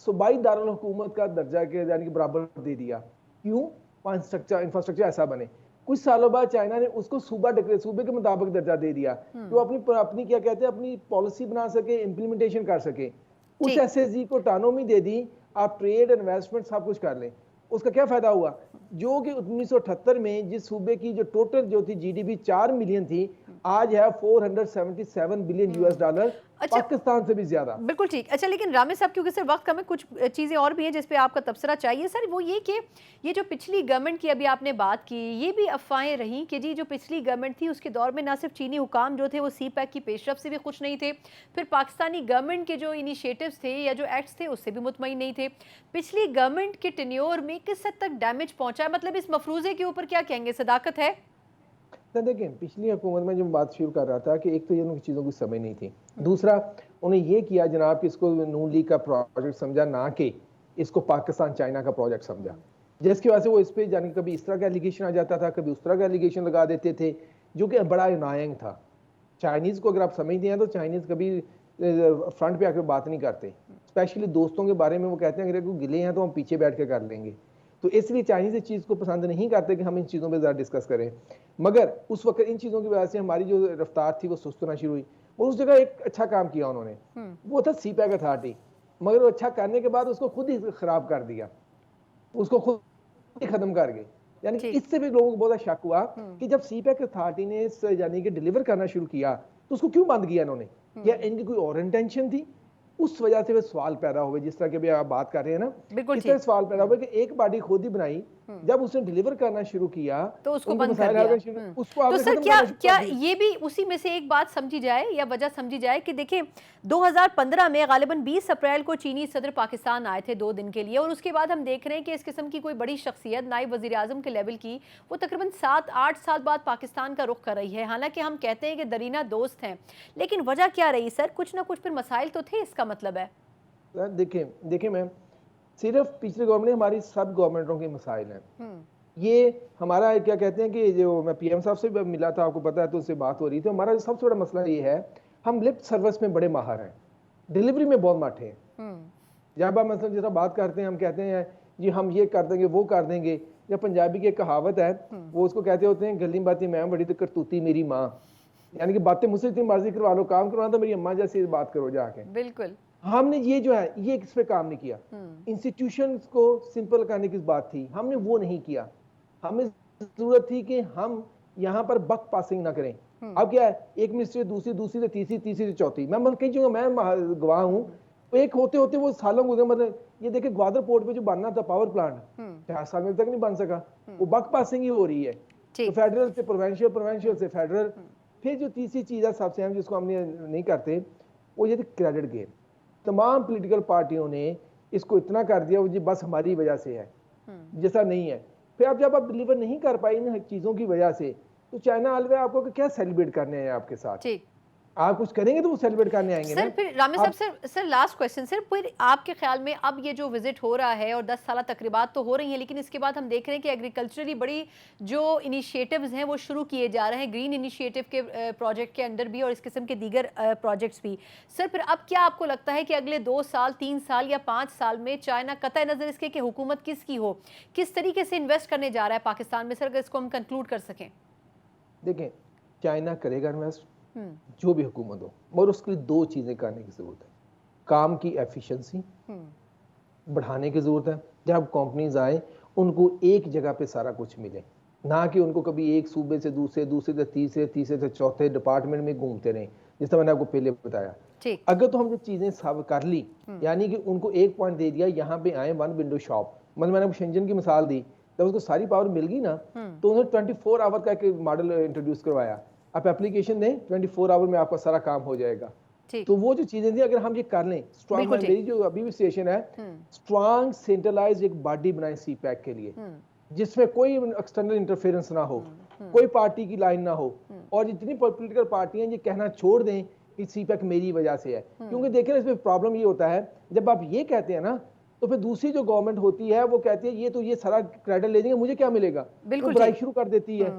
सूबाई दारुल हुकूमत का दर्जा के यानी कि बराबर दे दिया। क्यों? इंफ्रास्ट्रक्चर ऐसा बने। कुछ सालों बाद चाइना ने उसको सूबे के मुताबिक दर्जा दे दिया, तो अपनी क्या कहते हैं, अपनी पॉलिसी बना सके, इंप्लीमेंटेशन कर सके। उस SAG को ऑटोनॉमी दे दी, आप ट्रेड इन्वेस्टमेंट सब कुछ कर लें। उसका क्या फायदा हुआ, जो कि 1978 में जिस सूबे की जो टोटल जो थी GDP 4 मिलियन थी, आज है $477 बिलियन, पाकिस्तान से भी ज्यादा। बिल्कुल ठीक। अच्छा, लेकिन रामेश साहब क्योंकि सर वक्त कम है, कुछ चीज़ें और भी हैं जिस पे आपका तबसरा चाहिए सर। वो ये कि ये जो पिछली गवर्नमेंट की अभी आपने बात की, ये भी अफवाहें रहीं कि जी जो पिछली गवर्नमेंट थी उसके दौर में ना सिर्फ चीनी हुकाम जो थे वो सीपैक की पेशरफ से भी खुश नहीं थे, फिर पाकिस्तानी गवर्नमेंट के जो इनिशिएटिव्स थे या जो एक्ट्स थे उससे भी मुतमईन नहीं थे। पिछली गवर्नमेंट के टेन्योर में किस हद तक डैमेज पहुंचा है, मतलब इस मफरूजे के ऊपर क्या कहेंगे, सदाकत है? देखें, पिछली हुकूमत में जो बात शुरू कर रहा था कि एक तो ये उनकी चीज़ों की समझ नहीं थी, दूसरा उन्हें ये किया जनाब कि इसको नून लीग का प्रोजेक्ट समझा, ना कि इसको पाकिस्तान चाइना का प्रोजेक्ट समझा, जिसकी वजह से वो इस पे जाने कभी इस तरह का एलिगेशन आ जाता था, कभी उस तरह का एलिगेशन लगा देते थे, जो कि बड़ा अनायंग था। चाइनीज़ को अगर आप समझते हैं तो चाइनीज़ कभी फ्रंट पे आकर बात नहीं करते, स्पेशली दोस्तों के बारे में वो कहते हैं अगर कोई गिले हैं तो हम पीछे बैठ के कर लेंगे। तो इसलिए चाइनीज़ इस चीज़ को पसंद नहीं करते कि हम इन चीज़ों पे ज़्यादा डिस्कस करें, मगर उस वक्त इन चीज़ों की वजह से हमारी जो रफ्तार थी वो सुस्त होना शुरू हुई। और उस जगह एक अच्छा काम किया उन्होंने, वो था सीपैक अथॉरिटी, मगर वो अच्छा करने के बाद उसको खुद ही खराब कर दिया, उसको खुद ही खत्म कर गए। यानी कि इससे भी लोगों को बहुत शक हुआ कि जब सीपैक अथॉरिटी ने यानी कि डिलीवर करना शुरू किया तो उसको क्यों बंद किया इन्होंने, या इनकी कोई और इंटेंशन थी? उस वजह से वे सवाल पैदा हुए, जिस तरह के भी आप बात कर रहे हैं ना, इस तरह सवाल पैदा हुए कि एक बॉडी खुद ही बनाई जब उसने डिलीवर करना शुरू किया तो उसको उनके बंद कर मसाइल हल दिया। करना उसको तो आपने सर खत्म क्या करना शुरू क्या कर दिया। ये भी उसी में से एक बात समझी जाए या वजह समझी जाए कि देखिए 2015 में गालिबन 20 अप्रैल को चीनी सदर पाकिस्तान आए थे 2 दिन के लिए, और उसके बाद हम देख रहे हैं कि इस किस्म की कोई बड़ी शख्सियत नायब वज़ीर आज़म के लेवल की वो तकरीबन 7-8 साल बाद पाकिस्तान का रुख कर रही है। हालांकि हम कहते हैं कि दरीना दोस्त हैं, लेकिन वजह क्या रही सर? कुछ ना कुछ फिर मसाइल तो थे, इसका मतलब है। देखिए मैम, सिर्फ पिछले गवर्नमेंट हमारी सब गवर्नमेंटों के मसाइल हैं। ये हमारा क्या कहते हैं कि जो मैं पीएम साहब से मिला था, आपको पता है, तो उससे बात हो रही थी। हमारा सबसे बड़ा मसला ये है, हम लिफ्ट सर्विस में बड़े माहिर हैं, डिलीवरी में बहुत माठे हैं। जब आप मतलब जैसा बात करते हैं, हम कहते हैं जी हम ये कर देंगे वो कर देंगे। या पंजाबी की एक कहावत है, वो उसको कहते होते हैं गली बाती मैं बड़ी तो करतूती मेरी माँ, यानी कि बातें मुझसे जितनी मर्जी करवा लो, काम करवाना तो मेरी अम्मा जैसी बात करो जाके। बिल्कुल हमने ये जो है ये इस पे काम नहीं किया। इंस्टीट्यूशंस को सिंपल करने की बात थी, हमने वो नहीं किया। हमें जरूरत थी कि हम यहाँ पर बक पासिंग ना करें। अब क्या है, एक मिनिस्ट्री दूसरी, दूसरी से तीसरी, तीसरी से चौथी। मैं कई जगह मैं गवाह हूँ, एक होते होते वो सालों हो गए। मतलब ये देखिए ग्वादर पोर्ट पे जो बनना था पावर प्लांट 4 साल में तक नहीं बन सका, वो बक पासिंग ही हो रही है। तो फेडरल से प्रोविंशियल, प्रोविंशियल से फेडरल। फिर जो तीसरी चीज है सबसे अहम जिसको हमने नहीं करते, वो ये क्रेडिट गेम। तमाम पॉलिटिकल पार्टियों ने इसको इतना कर दिया वो जी बस हमारी वजह से है, जैसा नहीं है। फिर अब जब आप डिलीवर नहीं कर पाई इन चीजों की वजह से, तो चाइना अलवे आपको क्या सेलिब्रेट करने हैं आपके साथ? आप कुछ करेंगे तो वो सेलिब्रेट करने आएंगे सर। ना? फिर रामी साहब सर लास्ट क्वेश्चन सर, फिर आपके ख्याल में अब ये जो विजिट हो रहा है और 10 साल तकरीबात तो हो रही हैं, लेकिन इसके बाद हम देख रहे हैं कि एग्रीकल्चरली बड़ी जो इनिशिएटिव्स हैं वो शुरू किए जा रहे हैं, ग्रीन इनिशिएटिव के प्रोजेक्ट के अंडर भी और इस किस्म के दीगर प्रोजेक्ट्स भी। सर फिर अब क्या आपको लगता है कि अगले 2 साल 3 साल या 5 साल में चाइना कतई नज़र इसके कि हुकूमत किसकी हो, किस तरीके से इन्वेस्ट करने जा रहा है पाकिस्तान में? सर अगर इसको हम कंक्लूड कर सकें। देखें, चाइना करेगा इन्वेस्ट, जो भी हुकूमत हो, और उसके लिए 2 चीजें करने की जरूरत है। काम की एफिशिएंसी बढ़ाने की जरूरत है। जब कंपनीज आए उनको एक जगह पे सारा कुछ मिले, ना कि उनको कभी एक सूबे से दूसरे, दूसरे से तीसरे, तीसरे से चौथे डिपार्टमेंट में घूमते रहे, जिस तरह मैंने आपको पहले बताया। अगर तो हम जो चीजें सब कर ली, यानी कि उनको एक पॉइंट दे दिया, यहाँ पे आए 1 विंडो शॉप। मतलब मैंने शेंजन की मिसाल दी, जब उसको सारी पावर मिल गई ना, तो उन्होंने 24 आवर का एक मॉडल इंट्रोड्यूस करवाया। आप एप्लीकेशन दें, 24 आवर में आपका सारा काम हो जाएगा। तो वो जो चीजें थी, अगर हम ये कर लें, स्ट्रॉन्ग, मेरी जो अभी भी स्टेशन है, स्ट्रॉन्ग सेंट्रलाइज एक बॉडी बनाए सीपैक के लिए, जिसमें कोई एक्सटर्नल इंटरफेरेंस ना हो, कोई पार्टी की लाइन ना हो, और जितनी पॉलिटिकल पार्टियां ये कहना छोड़ दें कि सीपैक मेरी वजह से है। क्योंकि देखिए इसमें प्रॉब्लम ये होता है, जब आप ये कहते हैं ना, तो फिर दूसरी जो गवर्नमेंट होती है वो कहती है ये सारा क्रेडिट ले लेंगे, मुझे क्या मिलेगा, तो बुराई शुरू कर देती है।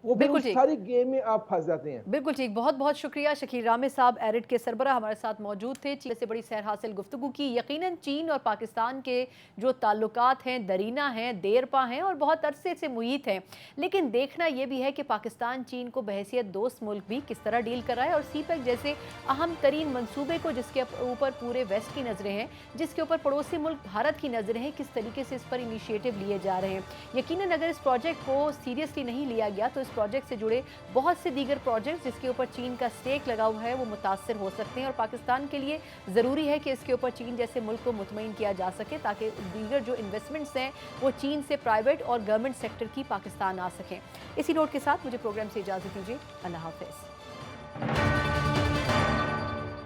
वो बिल्कुल सारी गेम में आप फंस जाते हैं। बिल्कुल ठीक, बहुत बहुत शुक्रिया। शकील रामी साहब एरिड के सरबराह हमारे साथ मौजूद थे। चीन से बड़ी सैर हासिल गुफ्तगू की। यकीनन चीन और पाकिस्तान के जो ताल्लुकात हैं, दरीना हैं, देरपा हैं और बहुत अरसे से मुहित हैं, लेकिन देखना यह भी है कि पाकिस्तान चीन को बहैसियत दोस्त मुल्क भी किस तरह डील कर रहा है, और सीपैक जैसे अहम तरीन मनसूबे को जिसके ऊपर पूरे वेस्ट की नज़रें हैं, जिसके ऊपर पड़ोसी मुल्क भारत की नज़रें हैं, किस तरीके से इस पर इनिशिएटिव लिए जा रहे हैं। यकीनन अगर इस प्रोजेक्ट को सीरियसली नहीं लिया गया तो प्रोजेक्ट से जुड़े बहुत से दीगर प्रोजेक्ट्स जिसके ऊपर चीन का स्टेक लगा हुआ है वो मुतासर हो सकते हैं, और पाकिस्तान के लिए ज़रूरी है कि इसके ऊपर चीन जैसे मुल्क को मुतमईन किया जा सके, ताकि दीगर जो इन्वेस्टमेंट्स हैं वो चीन से प्राइवेट और गवर्नमेंट सेक्टर की पाकिस्तान आ सकें। इसी नोट के साथ मुझे प्रोग्राम से इजाज़त दीजिए। अल्लाह हाफ़िज़।